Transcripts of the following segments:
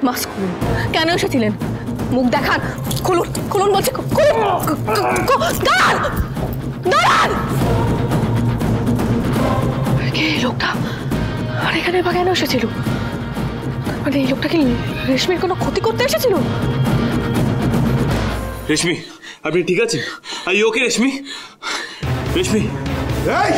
Mask খুলুন, কেন এসেছিলেন? মুখ দেখান, খুলুন খুলুন বলছি, দাঁড়ান দাঁড়ান। কে এই লোকটা? আর এখানে বা কেন এসেছিল? মানে এই লোকটা কি রেশমির কোনো ক্ষতি করতে এসেছিল? রেশমি, আপনি ঠিক আছেন? আর ইউ ওকে রেশমি? রেশমি, এই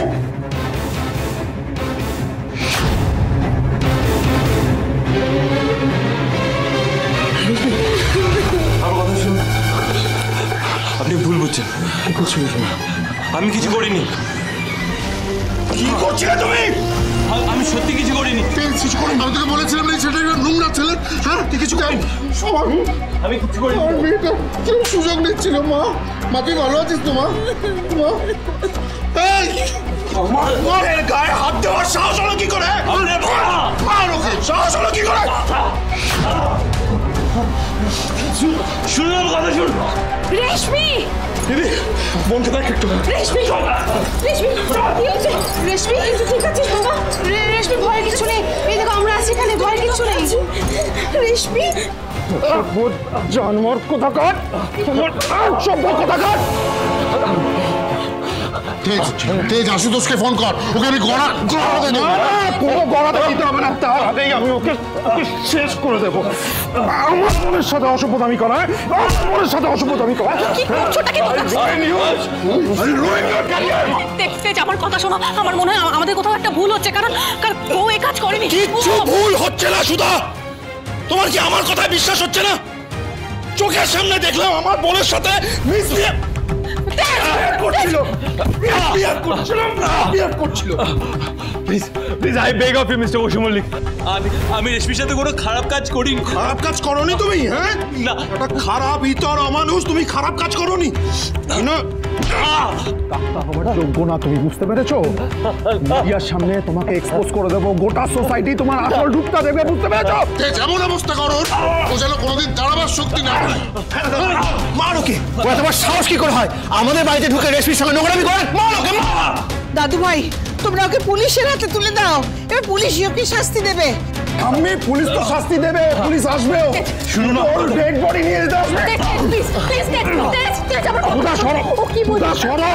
আপনি ভুল বুঝছেন। কি করছো? আমি কিছু করিনি। কি করছিলে তুমি? আমি সত্যি কিছু করিনি। কিছু করিনি। আমি তোকে বলেছিলাম না সেটা নোংরা ছেলে। হ্যাঁ তুই কিছু করিনি। আমি কিছু করিনি। আমার মেয়েটা কেউ সুযোগ নিচ্ছিল। মা, মা তুই ভালো আছিস তো মা? মা এই আমার মায়ের গায়ে হাত দেওয়ার সাহস হলো কি করে? মার ওকে, সাহস হলো কি করে? শুনুন কথা, শুনুন। রেশমি, দিদি বোনকে দেখ একটু। রেশমি, রেশমি কি হয়েছে? রেশমি ঠিক আছিস বাবা? রেশমি ভয়ের কিছু নেই, এই দেখো আমরা আছি এখানে, ভয়ের কিছু নেই। রেশমি জানোয়ার কোথাকার, সভ্য কোথাকার। তেজ আশুতোষকে ফোন কর, ওকে আমি গড়াতে দেবো। কোনো গড়াতে দিতে হবে না, তার আগেই আমি ওকে শেষ করে দেবো। আমার বোনের সাথে অসভ্যতামি করা, আমার বোনের সাথে অসভ্যতামি করা। কি করছোটা কি? তেজ আমার কথা শোনো, আমার মনে হয় আমাদের কোথাও একটা ভুল হচ্ছে, কারণ ও এই কাজ করেনি। কিচ্ছু ভুল হচ্ছে না সুধা, তোমার কি আমার কথায় বিশ্বাস হচ্ছে না? চোখের সামনে দেখলাম আমার বোনের সাথে মিসবিহেভ করছিল। Please please I beg of you mister Basu Mallick, আমি রেশমির সাথে কোনো খারাপ কাজ করিনি। খারাপ কাজ করোনি তুমি? হ্যাঁ না, একটা খারাপ ইতর অমানুষ, তুমি খারাপ কাজ করোনি না। যোগ্য না তুমি, বুঝতে পেরেছো? মিডিয়ার সামনে তোমাকে এক্সপোজ করে দেবো, গোটা সোসাইটি তোমার আসল রূপটা দেখবে, বুঝতে পেরেছো? যেমন অবস্থা করো ও যেন কোনোদিন দাঁড়াবার শক্তি না পায়। মার ওকে। তোমার সাহস কি করে হয় আমাদের বাড়িতে ঢুকে রেশমির সঙ্গে নোংরামি করে? মার ওকে, মার। দাদু ভাই তোমরা ওকে পুলিশের হাতে তুলে দাও, এবার পুলিশ ওকে শাস্তি দেবে। আমি পুলিশ তো শাস্তি দেবে, পুলিশ আসবেও। শুনুন ওর ডেড বডি নিয়ে যেতে আসবে। প্লিজ প্লিজ তেজ আমার সুধা সরো, ও কি বলছে? সুধা সরো।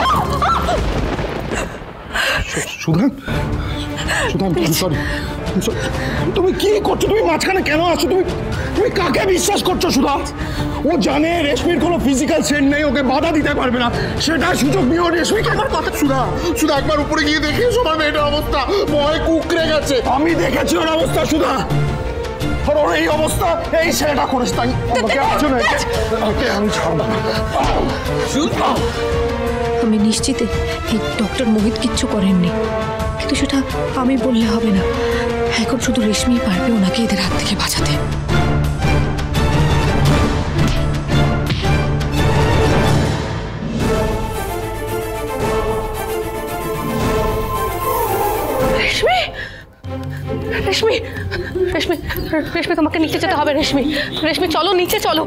সুধা, সুধা সরি। তুমি কি করছো? তুমি মাঝখানে কেন আছো? তুমি কাকে বিশ্বাস করছো সুধা? ও জানে রেশমির কোনো ফিজিক্যাল সেন্ট নেই, ওকে বাধা দিতে পারবে না, সেটা সুযোগ নিয়ে ও রেশমিকে আমার কথা। সুধা একবার উপরে গিয়ে দেখিস আমার মেয়েটার অবস্থা, ভয় কুকড়ে গেছে। আমি দেখেছি ওর অবস্থা সুধা, আর ওর এই অবস্থা এই ছেলেটা করেছে, তাই আমাকে আছো না, ওকে আমি ছাড়বো না। আমি নিশ্চিত এই ডক্টর মোহিত কিচ্ছু করেননি, কিন্তু সেটা আমি বললে হবে না। এখন শুধু রেশমিই পারবে ওনাকে এদের হাত থেকে বাঁচাতে। রেশমি, রেশমি, রেশমি, রেশমি তোমাকে নিচে যেতে হবে। রেশমি, রেশমি চলো নিচে চলো,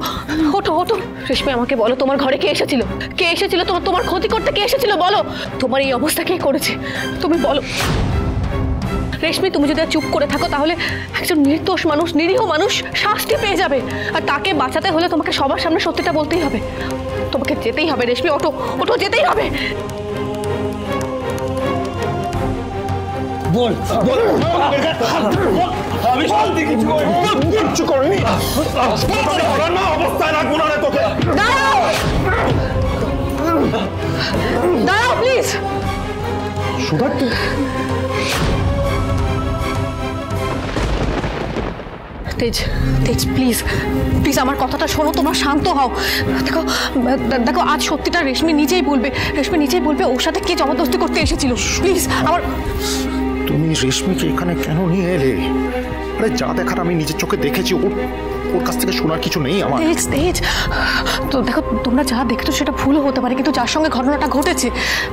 ওঠো ওঠো। রেশমি আমাকে বলো তোমার ঘরে কে এসেছিল? কে এসেছিল? তোমার ক্ষতি করতে কে এসেছিল বলো? তোমার এই অবস্থা কে করেছে তুমি বলো। রেশমি তুমি যদি চুপ করে থাকো তাহলে একজন নির্দোষ মানুষ, নিরীহ মানুষ শাস্তি পেয়ে যাবে, আর তাকে বাঁচাতে হলে তোমাকে সবার সামনে সত্যিটা বলতেই হবে। তোমাকে যেতেই হবে রেশমি, ওঠো ওঠো, যেতেই হবে। বল বল, আমি শান্তি কিছু করিনি। অবস্থায় রাখবো না তোকে। দাঁড়াও দাঁড়াও প্লিজ। সুধা তেজ, তেজ প্লিজ প্লিজ আমার কথাটা শোনো, তোমরা শান্ত হও। দেখো দেখো আজ সত্যিটা রেশমি নিজেই বলবে, রেশমি নিজেই বলবে ওর সাথে কে জবরদস্তি করতে এসেছিল। প্লিজ আমার। তুমি রেশমিকে এখানে কেন নিয়ে এলে? আরে যা দেখার আমি নিজের চোখে দেখেছি, ওর কাছ থেকে শোনার কিছু নেই আমার। তেজ তেজ তো দেখো তোমরা যা দেখছো সেটা ভুলও হতে পারে, কিন্তু যার সঙ্গে ঘটনাটা ঘটেছে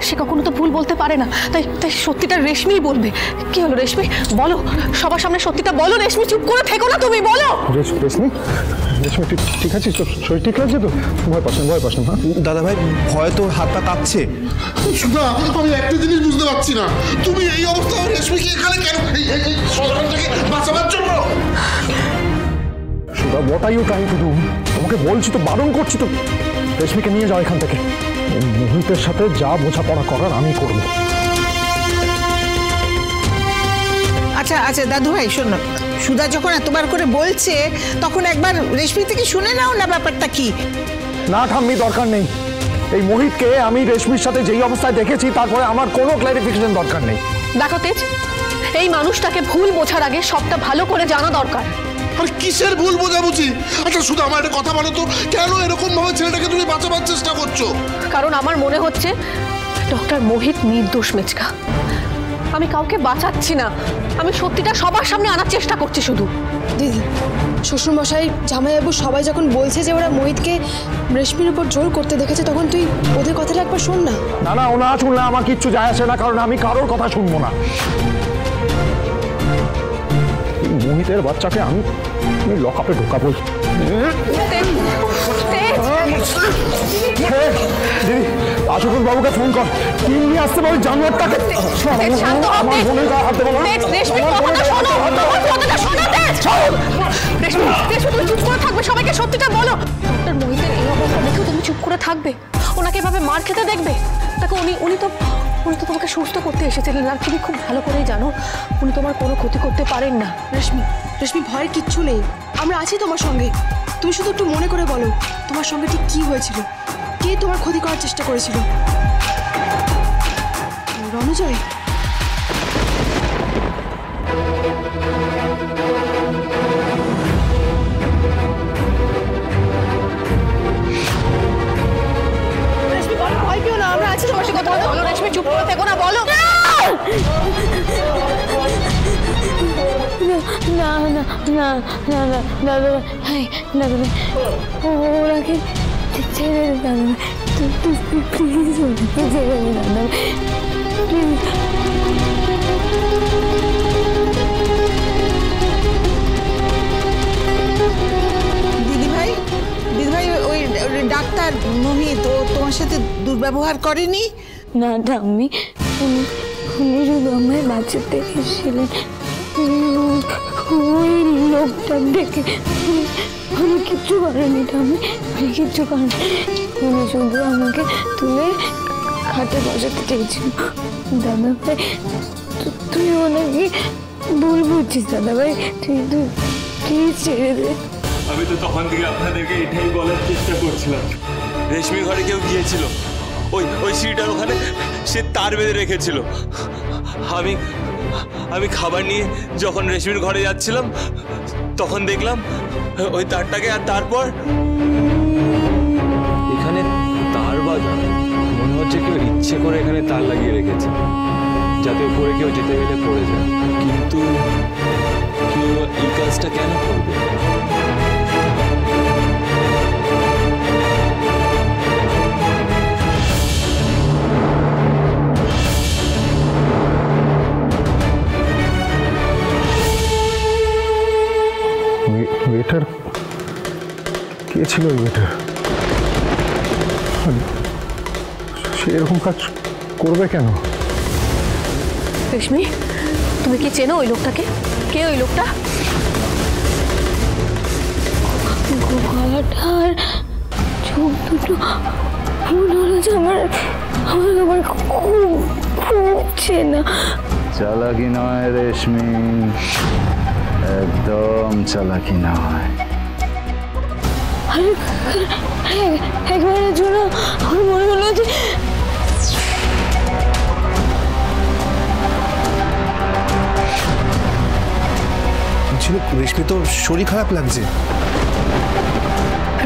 সে কখনো তো ভুল বলতে পারে না, তাই তাই সত্যিটা রেশমিই বলবে। কি হলো রেশমি বলো, সবার সামনে সত্যিটা বলো। রেশমি চুপ করে থেকো না, তুমি বলো। রেশমি, রেশমি ঠিক আছিস তো? শরীর ঠিক লাগছে তো? ভয় পাস না। হ্যাঁ দাদা ভাই ভয় তো হাত পা কাঁপছে। সুধা আমি একটা জিনিস বুঝতে পারছি না, তুমি এই অবস্থায় রেশমিকে এখানে কেন? এই সরকার থেকে বাঁচাবার জন্য? What are you trying to do? তোমাকে বলছি তো, বারণ করছি তো, রেশমিকে নিয়ে যাও এখান থেকে। মুহিতের সাথে যা বোঝাপড়া করার আমি করব। আচ্ছা আচ্ছা দাদু ভাই শোন না, সুধা যখন এতবার করে বলছে তখন একবার রেশমি থেকে শুনে নাও না ব্যাপারটা কি। না ঠাম্মি, দরকার নেই। এই মোহিতকে আমি রেশমির সাথে যেই অবস্থায় দেখেছি তারপরে আমার কোনো ক্লারিফিকেশন দরকার নেই। দেখো তেজ, এই মানুষটাকে ভুল বোঝার আগে সবটা ভালো করে জানা দরকার। আর কিসের ভুল বোঝাবুঝি? আচ্ছা শুধু আমার একটা কথা বলো তো, কেন এরকম ভাবে ছেলেটাকে তুমি বাঁচাবার চেষ্টা করছো? কারণ আমার মনে হচ্ছে ডক্টর মোহিত নির্দোষ মেচকা। আমি কাউকে বাঁচাচ্ছি না, আমি সত্যিটা সবার সামনে আনার চেষ্টা করছি শুধু। দিদি, শ্বশুরমশাই, জামাইবাবু সবাই যখন বলছে যে ওরা মোহিতকে রেশমির উপর জোর করতে দেখেছে, তখন তুই ওদের কথাটা একবার শোন না। না না, ও না শুনলে আমার কিচ্ছু যায় আসে না, কারণ আমি কারোর কথা শুনবো না। মোহিতের বাচ্চাকে আমি লকআপে ঢোকাবো। দিদি, আশুতোষ বাবুকে ফোন কর, টিম নিয়ে আসতে পারি জানোয়ারটাকে। আমার বোনের গায়ে হাত দেবো না। তুমি চুপ করে থাকবে, সবাইকে সত্যিটা বলো। ডক্টর মোহিতের এই অবস্থা দেখেও তুমি চুপ করে থাকবে? ওনাকে এভাবে মার খেতে দেখবে? দেখো উনি তো তোমাকে সুস্থ করতে এসেছিলেন, আর তুমি খুব ভালো করেই জানো উনি তোমার কোনো ক্ষতি করতে পারেন না। রেশমি, ভয়ের কিচ্ছু নেই, আমরা আছি তোমার সঙ্গে। তুমি শুধু একটু মনে করে বলো, তোমার সঙ্গে ঠিক কি হয়েছিল, কে তোমার ক্ষতি করার চেষ্টা করেছিল? রণজয়? রেশমি, ভয় পেও না, আমরা আছি তোমার সঙ্গে। কথা বলো রেশমি, চুপ করে থেকো না, বলো। না না না না না দাদা ভাই, দাদা ভাই, ওনাকে ছেড়ে দে দাদা ভাই, প্লিজ ওনাকে ছেড়ে দে দাদা ভাই, প্লিজ। দিদিভাই, ওই ডাক্তার মোহিত ও তোমার সাথে দুর্ব্যবহার করেনি? না ঠাম্মি, উনি শুধু আমায় বাঁচাতে এসেছিলেন। ওই লোকটা দেখে উনি কিচ্ছু করেনি ঠাম্মি, উনি কিচ্ছু করেনি। উনি শুধু আমাকে তুলে খাটে বসাতে চেয়েছিল। দাদা ভাই, তুই ওনাকে ভুল বুঝছিস দাদা ভাই, তুই প্লিজ ছেড়ে দে। আমি তো তখন থেকে আপনাদেরকে এটাই বলার চেষ্টা করছিলাম। রেশমি ঘরে কেউ গিয়েছিল, ওই সিঁড়িটার ওখানে সে তার বেঁধে রেখেছিল। আমি খাবার নিয়ে যখন রেশমির ঘরে যাচ্ছিলাম তখন দেখলাম ওই তারটাকে, আর তারপর এখানে তার বাঁধা। মনে হচ্ছে কেউ ইচ্ছে করে এখানে তার লাগিয়ে রেখেছে, যাতে উপরে কেউ যেতে গেলে পড়ে যায়। কিন্তু কেউ এই কাজটা কেন করবে? ওয়েটার কে ছিল? ওয়েটার সে এরকম কাজ করবে কেন? রেশমি, তুমি কি চেনো ওই লোকটাকে? কে ওই লোকটা? গলাটা আর চোখ দুটো মনে হচ্ছে আমার খুব চেনা। চালাকি নয় রেশমি, একদম চালাকি নয়। একবারের জন্য আমার মনে হলো যে রেশমি তো শরীর খারাপ লাগছে।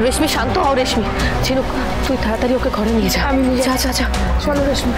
রেশমি শান্ত হও রেশমি। ঝিনুক, তুই তাড়াতাড়ি ওকে ঘরে নিয়ে যা। আমি নিয়ে যা যা যা। চলো রেশমি।